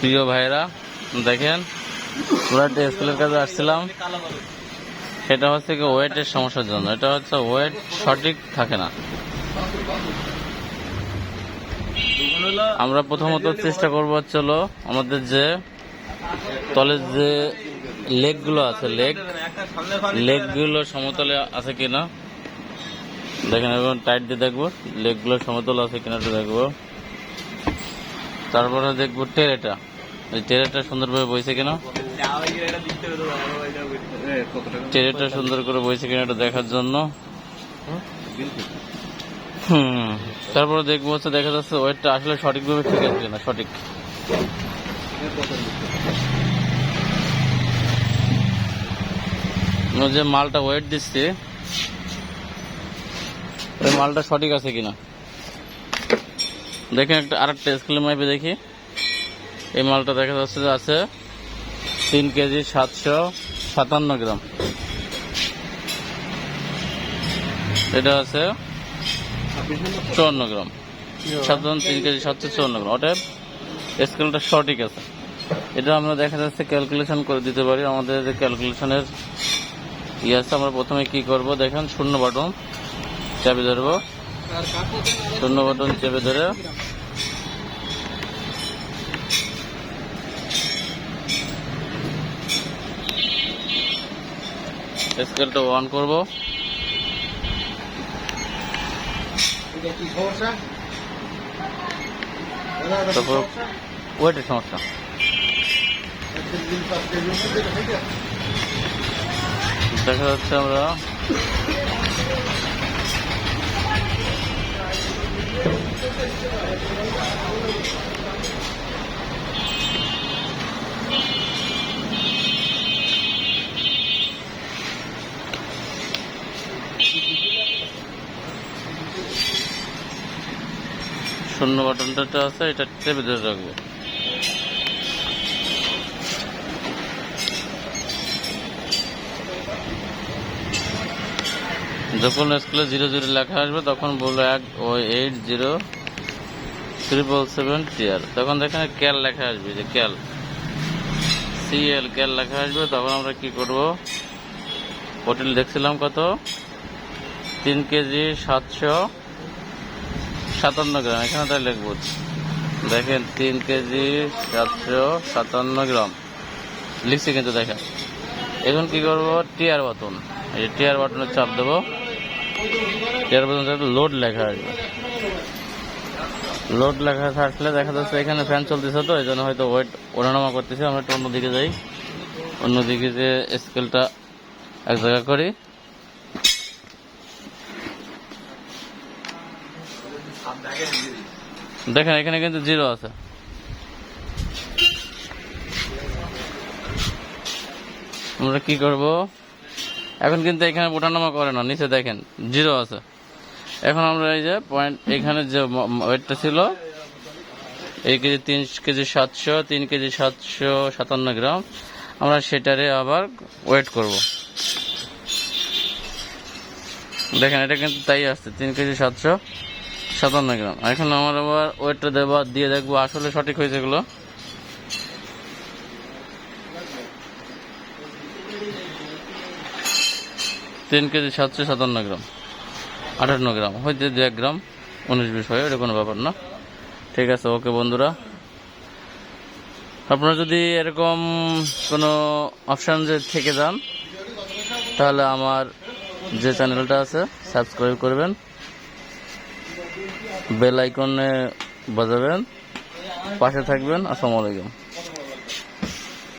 প্রিয় ভাইরা, দেখেন আমরা একটা স্কুলের কাছে আসছিলাম। সেটা হচ্ছে কি ওয়েটের সমস্যার জন্য। এটা হচ্ছে ওয়েট সঠিক থাকে না। আমরা প্রথমত চেষ্টা করবো হচ্ছিল আমাদের যে তলের যে লেগ গুলো আছে, লেগ গুলো সমতলে আছে কিনা দেখেন, এবং টাইট দিয়ে দেখবো লেগ গুলো সমতল আছে কিনা দেখবো। তারপরে দেখবো টেরেটা, টেরেটা সুন্দরভাবে বইছে কিনা, টেরেটা সুন্দর করে বইছে কিনা এটা দেখার জন্য। তারপরে দেখবো হচ্ছে দেখা যাচ্ছে ওয়েটটা আসলে সঠিকভাবে ঠিক আছে কিনা। সঠিক যে মালটা ওয়েট দিচ্ছে ওই মালটা সঠিক আছে কিনা দেখেন। আরেকটা স্কেলের মাপে দেখি। এই মালটা দেখা যাচ্ছে যে আছে 3 কেজি 757 গ্রাম। এটা আছে 54 গ্রাম। 3 কেজি 754 গ্রাম। ওটা স্কেলটা সঠিক আছে। এটা আমরা দেখা যাচ্ছে ক্যালকুলেশন করে দিতে পারি। আমাদের ক্যালকুলেশনের আছে। আমরা প্রথমে কি করব দেখেন, শূন্য বাটন চেপে ধরবো। শূন্য বাটন চেপে ধরে স্কেলটা অন করব। তারপর ওয়েটের সমস্যা দেখা যাচ্ছে। আমরা শূন্য বাটনটা আছে, এটা চেপে ধরে রাখবো। যখন স্কুলে 00 লেখা আসবে তখন বলবো 807777 টিআর। তখন দেখেন ক্যাল লেখা আসবে, যে ক্যাল ক্যাল লেখা আসবে। তখন আমরা কি করব, হোটেল দেখছিলাম কত, 3 কেজি 757 গ্রাম। এখানে তাই লিখবো, দেখেন 3 কেজি 757 গ্রাম লিখছি কিন্তু দেখেন। এখন কি করবো, টিআর বাটন, এই টিআর বাটনে চাপ দেবো। টিআর বাটন লোড লেখা আসবে। লোড লেখা আসলে দেখা যাচ্ছে এখানে ফ্যান চলতেছে, তো এই জন্য হয়তো ওয়েট ওঠানামা করতেছে। আমরা একটু অন্যদিকে যাই, অন্যদিকে যে স্কেলটা এক জায়গা করি। দেখেন এখানে কিন্তু 0 আছে। আমরা কি করব এখন, কিন্তু এখানে ওঠানামা করে না, নিচে দেখেন 0 আছে। এখন আমরা এই যে পয়েন্ট, এখানে যে ওয়েটটা ছিল 3 কেজি 757 গ্রাম, আমরা সেটারে আবার ওয়েট করব। দেখেন এটা কিন্তু তাই আসছে 3 কেজি 757 গ্রাম। এখন আমার আবার ওয়েটটা দিয়ে দেখবো আসলে সঠিক হয়েছে এগুলো। তিন কেজি 757 গ্রাম, 58 গ্রাম হয়তো 1 গ্রাম 19-20 হয়, এটা কোনো ব্যাপার না। ঠিক আছে, ওকে বন্ধুরা, আপনারা যদি এরকম কোনো অপশান যে থেকে যান তাহলে আমার যে চ্যানেলটা আছে সাবস্ক্রাইব করবেন, বেল আইকনে বাজাবেন, পাশে থাকবেন। আসসালামু আলাইকুম।